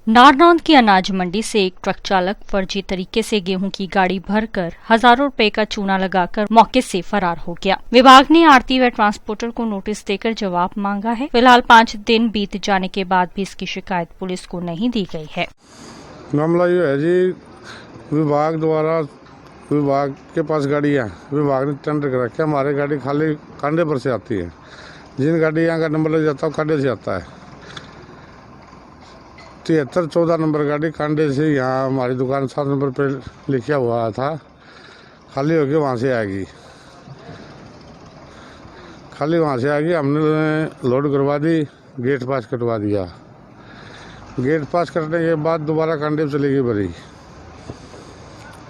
नारनौंद की अनाज मंडी से एक ट्रक चालक फर्जी तरीके से गेहूं की गाड़ी भरकर हजारों रुपए का चूना लगाकर मौके से फरार हो गया। विभाग ने आढ़ती व ट्रांसपोर्टर को नोटिस देकर जवाब मांगा है। फिलहाल 5 दिन बीत जाने के बाद भी इसकी शिकायत पुलिस को नहीं दी गई है। मामला ये है जी, विभाग द्वारा विभाग के पास गाड़ियाँ विभाग ने टेंडर कर रखा है। हमारे गाड़ी खाली कांडे पर से आती है। जिन गाड़ियाँ का नंबर लग जाता है कांडे से आता है। 7314 नंबर गाड़ी कांडे से यहाँ हमारी दुकान 7 नंबर पे लिखा हुआ था, खाली होके वहाँ से आएगी। हमने लोड करवा दी, गेट पास कटवा दिया। गेट पास करने के बाद दोबारा कांडे पे चलेगी भरी।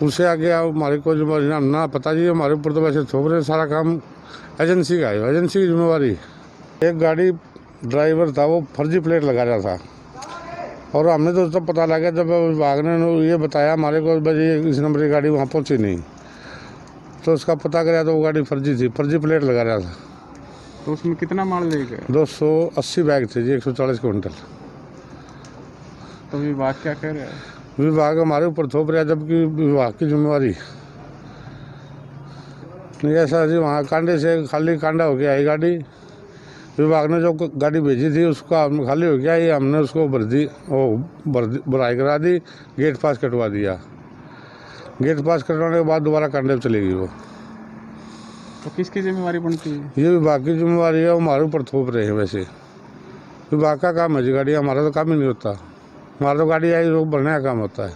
उससे आगे हमारी कोई जिम्मेवारी ना पता जी, हमारे ऊपर तो वैसे थोप रहे, सारा काम एजेंसी का है, एजेंसी की जिम्मेवारी। एक गाड़ी ड्राइवर था, वो फर्जी प्लेट लगा रहा था और हमने तो तब पता लगा जब विभाग ने ये बताया हमारे को, भाई इस नंबर की गाड़ी वहाँ पहुँची नहीं, तो उसका पता कराया तो वो गाड़ी फर्जी थी, फर्जी प्लेट लगा रहा था। तो उसमें कितना माल ले गए? 280 बैग थे जी, 140 क्विंटल। तो विभाग क्या कह रहा है? विभाग हमारे ऊपर थोप रहा है, जबकि विभाग की जिम्मेवारी नहीं। ऐसा जी, वहाँ कांडे से खाली कांडा हो गया आई गाड़ी। विभाग ने जो गाड़ी भेजी थी उसका खाली हो गया, ये हमने उसको भराई करा दी, गेट पास कटवा दिया। गेट पास कटवाने के बाद दोबारा कांडे पे चलेगी वो। तो किसकी जिम्मेवारी बनती है? ये विभाग की जिम्मेवारी है, हमारे ऊपर थोप रहे हैं। वैसे विभाग का काम है जी गाड़ी, हमारा तो काम ही नहीं होता। हमारा तो गाड़ी आई रोक भरने का काम होता है,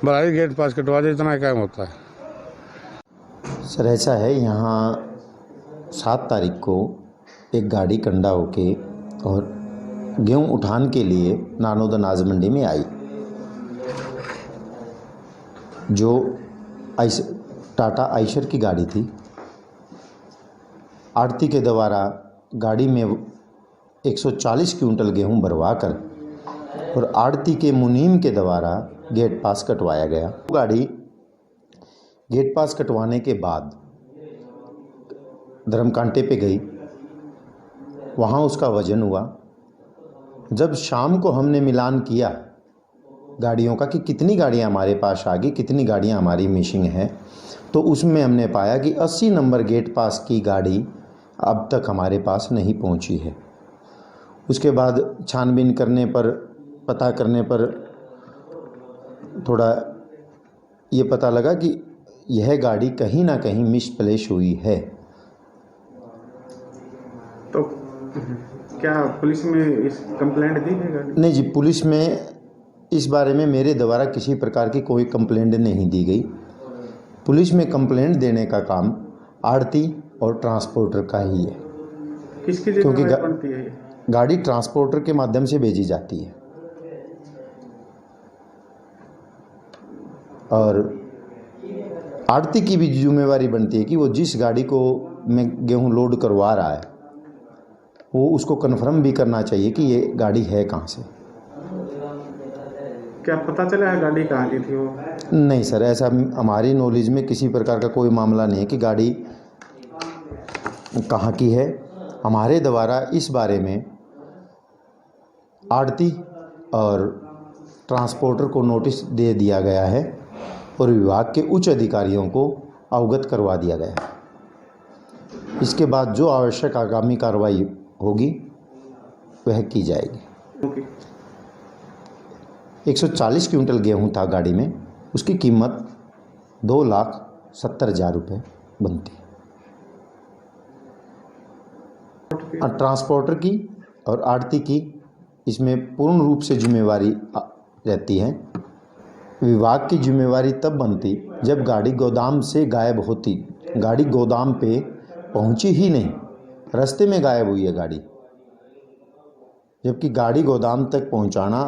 भराई गेट पास कटवा दे, इतना काम होता है। सर ऐसा है, यहाँ 7 तारीख को एक गाड़ी कंडा होके और गेहूं उठान के लिए नारनौंद अनाज मंडी में आई, जो टाटा आइशर की गाड़ी थी। आढ़ती के द्वारा गाड़ी में 140 क्विंटल गेहूं भरवा कर और आढ़ती के मुनीम के द्वारा गेट पास कटवाया गया। गाड़ी गेट पास कटवाने के बाद धर्मकांटे पे गई, वहाँ उसका वज़न हुआ। जब शाम को हमने मिलान किया गाड़ियों का कि कितनी गाड़ियाँ हमारे पास आ गई, कितनी गाड़ियाँ हमारी मिसिंग हैं, तो उसमें हमने पाया कि 80 नंबर गेट पास की गाड़ी अब तक हमारे पास नहीं पहुँची है। उसके बाद छानबीन करने पर, पता करने पर थोड़ा ये पता लगा कि यह गाड़ी कहीं ना कहीं मिसप्लेस हुई है। तो क्या पुलिस में इस कंप्लेंट दी है गाड़ी? नहीं जी, पुलिस में इस बारे में मेरे द्वारा किसी प्रकार की कोई कंप्लेंट नहीं दी गई। पुलिस में कंप्लेंट देने का काम आढ़ती और ट्रांसपोर्टर का ही है। किसकी क्योंकि जिम्मेवारी बनती है? गाड़ी ट्रांसपोर्टर के माध्यम से भेजी जाती है और आढ़ती की भी जिम्मेवारी बनती है कि वो जिस गाड़ी को में गेहूं लोड करवा रहा है वो उसको कन्फर्म भी करना चाहिए कि ये गाड़ी है कहाँ से। क्या पता चला है गाड़ी कहाँ की थी वो? नहीं सर, ऐसा हमारी नॉलेज में किसी प्रकार का कोई मामला नहीं है कि गाड़ी कहाँ की है। हमारे द्वारा इस बारे में आढ़ती और ट्रांसपोर्टर को नोटिस दे दिया गया है और विभाग के उच्च अधिकारियों को अवगत करवा दिया गया है। इसके बाद जो आवश्यक आगामी कार्रवाई होगी वह की जाएगी। 140 क्विंटल गेहूं था गाड़ी में, उसकी कीमत 2,70,000 रुपये बनती है। ट्रांसपोर्टर की और आढ़ती की इसमें पूर्ण रूप से जिम्मेवारी रहती है। विभाग की जिम्मेवारी तब बनती जब गाड़ी गोदाम से गायब होती। गाड़ी गोदाम पे पहुंची ही नहीं, रास्ते में गायब हुई है गाड़ी, जबकि गाड़ी गोदाम तक पहुंचाना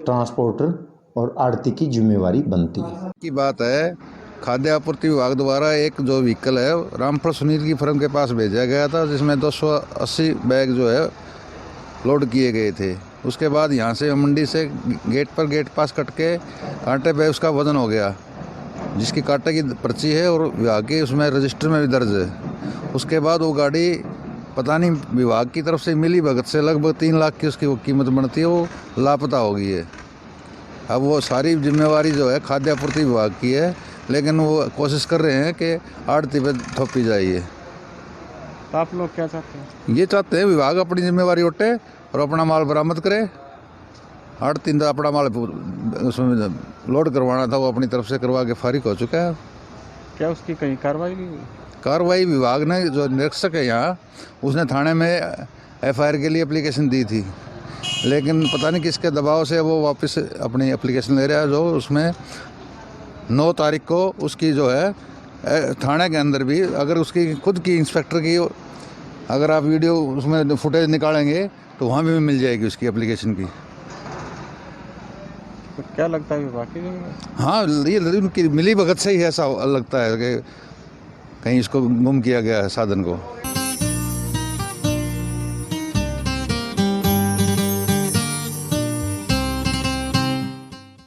ट्रांसपोर्टर और आढ़ती की जिम्मेवारी बनती है। की बात है, खाद्य आपूर्ति विभाग द्वारा एक जो व्हीकल है रामफल सुनील की फर्म के पास भेजा गया था, जिसमें 280 बैग जो है लोड किए गए थे। उसके बाद यहाँ से मंडी से गेट पास कट के कांटे पे उसका वजन हो गया, जिसकी कांटे की पर्ची है और विभाग की उसमें रजिस्टर में भी दर्ज है। उसके बाद वो गाड़ी पता नहीं विभाग की तरफ से मिली भगत से लगभग 3 लाख की उसकी वो कीमत बनती है, वो लापता हो गई है। अब वो सारी जिम्मेवारी जो है खाद्य आपूर्ति विभाग की है, लेकिन वो कोशिश कर रहे हैं कि आड़ती पे थोपी जाए। तो आप लोग क्या चाहते हैं? ये चाहते हैं विभाग अपनी जिम्मेवारी उठे और अपना माल बरामद करे। आड़ती ने अपना माल उसमें लोड करवाना था, वो अपनी तरफ से करवा के फारिग हो चुका है। क्या उसकी कहीं कार्रवाई भी हुई? कार्रवाई विभाग ने, जो निरीक्षक है यहाँ, उसने थाने में FIR के लिए एप्लीकेशन दी थी, लेकिन पता नहीं किसके दबाव से वो वापस अपनी एप्लीकेशन ले रहा है। जो उसमें 9 तारीख को उसकी जो है थाने के अंदर भी, अगर उसकी खुद की इंस्पेक्टर की अगर आप वीडियो उसमें फुटेज निकालेंगे तो वहाँ भी मिल जाएगी उसकी एप्लीकेशन की। तो क्या लगता है विभाग की जिम्मेदारी? हाँ, ये उनकी मिली भगत से ही ऐसा लगता है कि कहीं इसको गुम किया गया है साधन को।